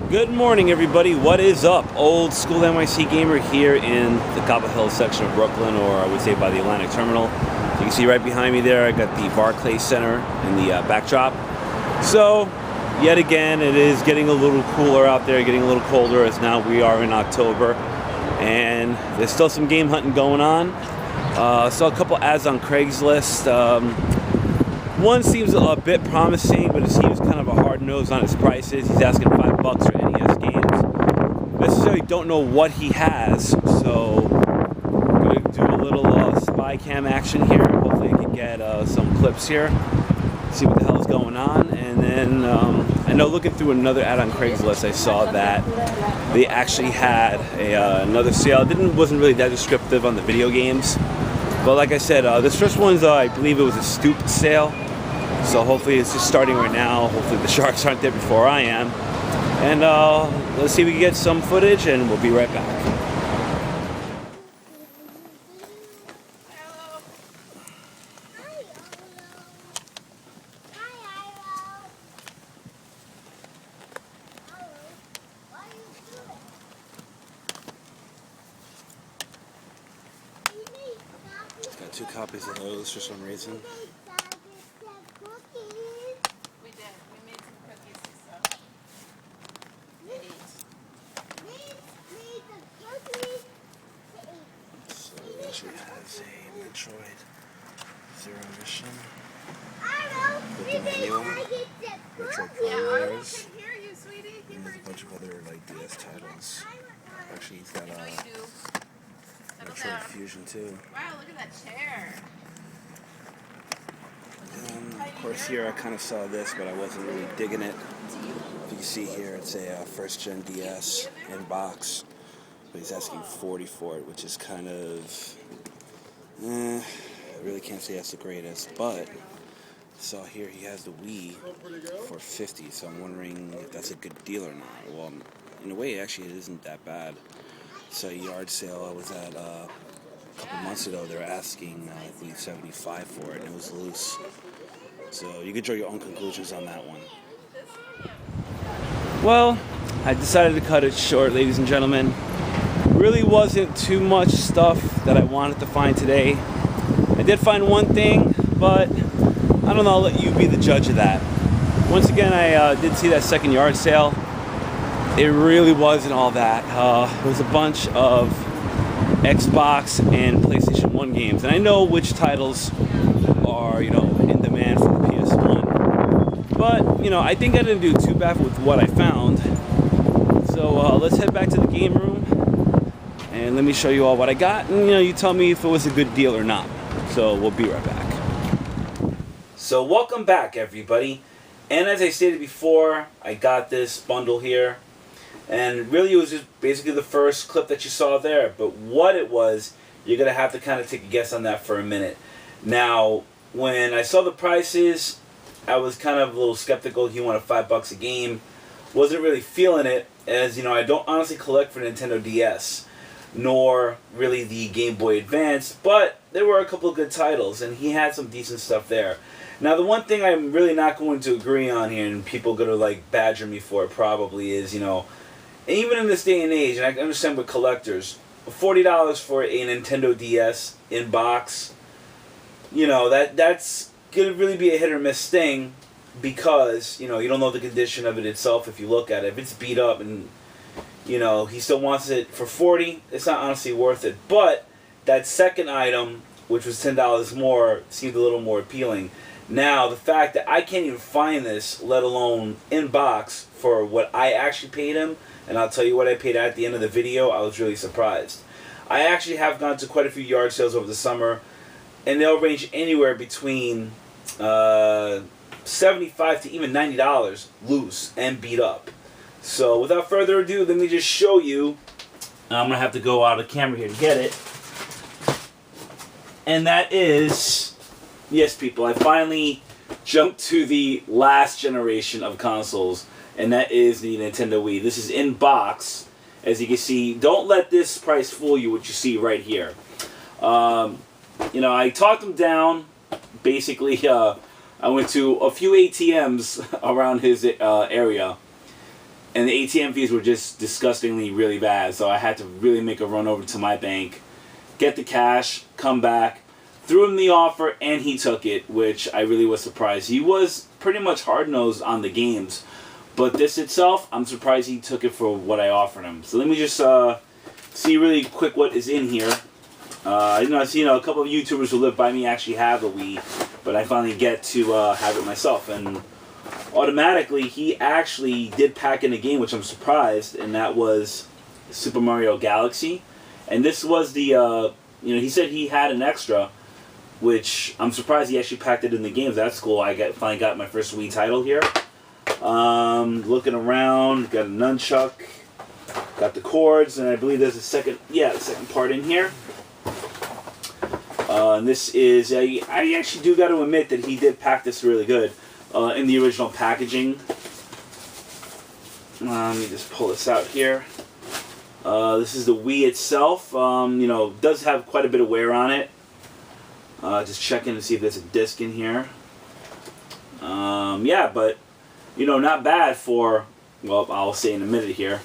Good morning, everybody. What is up? Old School NYC Gamer here in the Cobble Hill section of Brooklyn, or I would say by the Atlantic Terminal. You can see right behind me there, I got the Barclays Center in the backdrop. So, yet again, it is getting a little cooler out there, getting a little colder, as now we are in October. And there's still some game hunting going on. Saw a couple ads on Craigslist. One seems a bit promising, but it seems kind of a hard nose on his prices. He's asking $5 for NES games. Necessarily don't know what he has, so I'm going to do a little spy cam action here. Hopefully I can get some clips here, see what the hell is going on. And then I know looking through another ad on Craigslist, I saw that they actually had another sale. It wasn't really that descriptive on the video games. But like I said, this first one's, I believe it was a stoop sale. So hopefully it's just starting right now. Hopefully the sharks aren't there before I am. And let's see if we can get some footage, and we'll be right back. Got 2 copies of those for some reason. Actually has a Metroid Zero Mission with the manual, Metroid Prime Runners, and there's a bunch of other like DS titles. Actually, he's got Metroid Fusion too. Wow, look at that chair. And of course here I kind of saw this, but I wasn't really digging it. If you can see here, it's a first gen DS in box. But he's asking $40 for it, which is kind of, I really can't say that's the greatest. But I saw here he has the Wii for $50, so I'm wondering if that's a good deal or not. Well, in a way, actually, it isn't that bad. So a yard sale I was at a couple months ago, they were asking, I believe, $75 for it, and it was loose. So you could draw your own conclusions on that one. Well, I decided to cut it short, ladies and gentlemen. Really wasn't too much stuff that I wanted to find today. I did find one thing, but I don't know, I'll let you be the judge of that. Once again, I did see that second yard sale. It really wasn't all that. It was a bunch of Xbox and PlayStation 1 games, and I know which titles are, in demand for the PS1. But, I think I didn't do too bad with what I found. So let's head back to the game room. And let me show you all what I got, and you tell me if it was a good deal or not. So we'll be right back. So welcome back, everybody. And as I stated before, I got this bundle here. And really it was just basically the first clip that you saw there. But what it was, you're going to have to kind of take a guess on that for a minute. Now, when I saw the prices, I was kind of a little skeptical. He wanted $5 a game. Wasn't really feeling it, as I don't honestly collect for Nintendo DS. Nor really the Game Boy Advance, but there were a couple of good titles, and he had some decent stuff there. Now, the one thing I'm really not going to agree on here, and people are going to badger me for it probably, is, even in this day and age, and I understand with collectors, $40 for a Nintendo DS in box, that's going to really be a hit or miss thing, because, you don't know the condition of it itself if you look at it. If it's beat up and he still wants it for $40, it's not honestly worth it. But that second item, which was $10 more, seemed a little more appealing. Now, the fact that I can't even find this, let alone in box, for what I actually paid him, and I'll tell you what I paid at the end of the video, I was really surprised. I actually have gone to quite a few yard sales over the summer, and they'll range anywhere between $75 to even $90 loose and beat up. So without further ado, let me just show you. I'm going to have to go out of the camera here to get it. And that is, yes people, I finally jumped to the last generation of consoles. And that is the Nintendo Wii. This is in box. As you can see, don't let this price fool you, what you see right here. I talked him down. Basically, I went to a few ATMs around his area. and the ATM fees were just disgustingly really bad. So I had to really make a run over to my bank, get the cash, come back, threw him the offer, and he took it, which I really was surprised. He was pretty much hard-nosed on the games, but this itself, I'm surprised he took it for what I offered him. So let me just see really quick what is in here. I see a couple of YouTubers who live by me actually have a Wii, but I finally get to have it myself, and automatically he actually did pack in a game, which I'm surprised, and that was Super Mario Galaxy. And this was the he said he had an extra, which I'm surprised he actually packed it in the games. That's cool. I finally got my first Wii title here. Looking around, got a nunchuck, got the cords, and I believe there's a second part in here. And this is, I actually do got to admit that he did pack this really good in the original packaging. Let me just pull this out here. This is the Wii itself. Does have quite a bit of wear on it. Just checking to see if there's a disc in here. Yeah, but not bad for, well, I'll say in a minute here.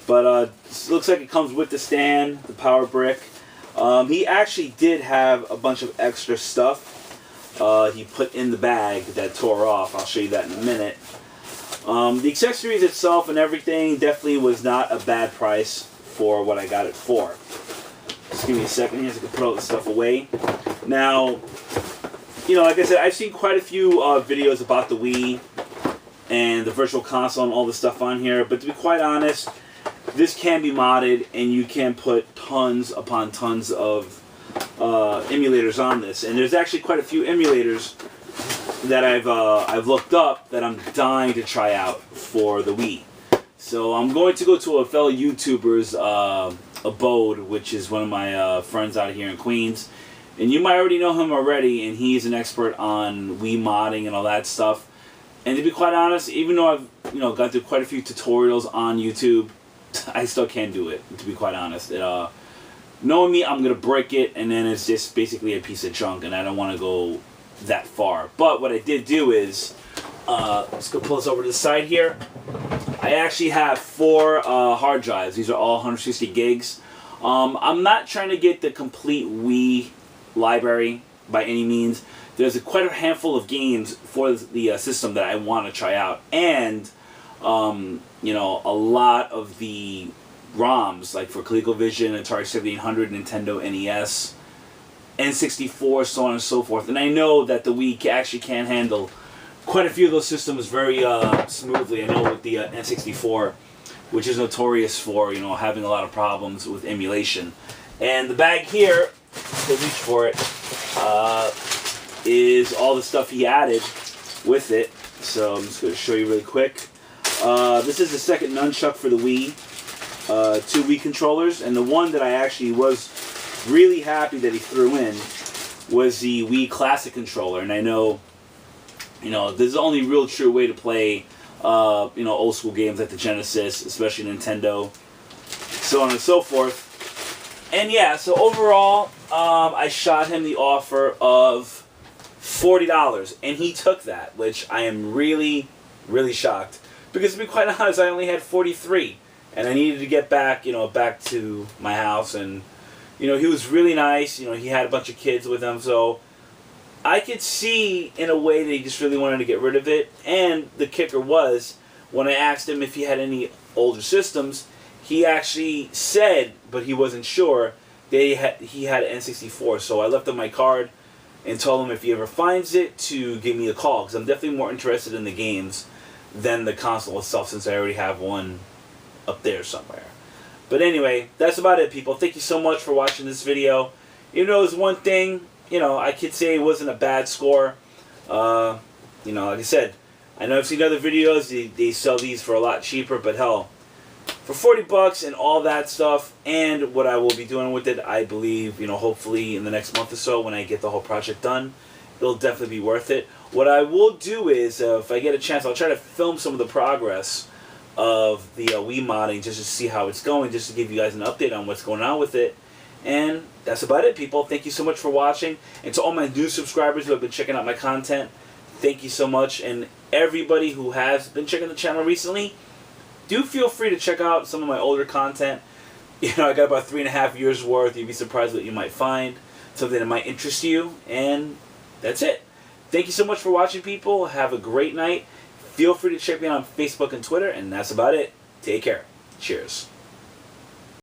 But it looks like it comes with the stand, the power brick. He actually did have a bunch of extra stuff he put in the bag that tore off. I'll show you that in a minute. The accessories itself and everything definitely was not a bad price for what I got it for. Just give me a second here so I can put all this stuff away. Now, like I said, I've seen quite a few videos about the Wii and the Virtual Console and all the stuff on here, but to be quite honest, this can be modded and you can put tons upon tons of emulators on this. And there's actually quite a few emulators that I've looked up that I'm dying to try out for the Wii. So I'm going to go to a fellow YouTuber's abode, which is one of my friends out here in Queens. And you might already know him already, and he's an expert on Wii modding and all that stuff. And to be quite honest, even though I've gone through quite a few tutorials on YouTube, I still can't do it, to be quite honest. Knowing me, I'm going to break it, and then it's just basically a piece of junk, and I don't want to go that far. But what I did do is, let's go pull this over to the side here. I actually have 4 hard drives. These are all 160 gigs. I'm not trying to get the complete Wii library by any means. There's quite a handful of games for the system that I want to try out, and a lot of the ROMs, like for ColecoVision, Atari 7800, Nintendo NES, N64, so on and so forth. And I know that the Wii actually can handle quite a few of those systems very smoothly. I know with the N64, which is notorious for having a lot of problems with emulation. And the bag here, to reach for it, is all the stuff he added with it. So I'm just going to show you really quick. This is the second nunchuck for the Wii. 2 Wii controllers, and the one that I actually was really happy that he threw in was the Wii Classic controller. And I know, this is the only real true way to play, old school games like the Genesis, especially Nintendo, so on and so forth. And yeah, so overall, I shot him the offer of $40, and he took that, which I am really, really shocked. Because to be quite honest, I only had 43, and I needed to get back, back to my house. And he was really nice. He had a bunch of kids with him, so I could see in a way that he just really wanted to get rid of it. And the kicker was, when I asked him if he had any older systems, he actually said, but he wasn't sure, that he had an N64. So I left him my card and told him if he ever finds it to give me a call, because I'm definitely more interested in the games than the console itself, since I already have one up there somewhere. But anyway, that's about it, people. Thank you so much for watching this video. Even though it was one thing, I could say it wasn't a bad score. Like I said, I know I've seen other videos, they sell these for a lot cheaper, but hell, for 40 bucks and all that stuff, and what I will be doing with it, I believe, hopefully in the next month or so when I get the whole project done, it'll definitely be worth it. What I will do is, if I get a chance, I'll try to film some of the progress of the Wii modding just to see how it's going, just to give you guys an update on what's going on with it. And that's about it, people. Thank you so much for watching. And to all my new subscribers who have been checking out my content, thank you so much. And everybody who has been checking the channel recently, do feel free to check out some of my older content. You know, I got about 3.5 years worth. You'd be surprised what you might find. Something that might interest you. And that's it. Thank you so much for watching, people. Have a great night. Feel free to check me out on Facebook and Twitter. And that's about it. Take care. Cheers.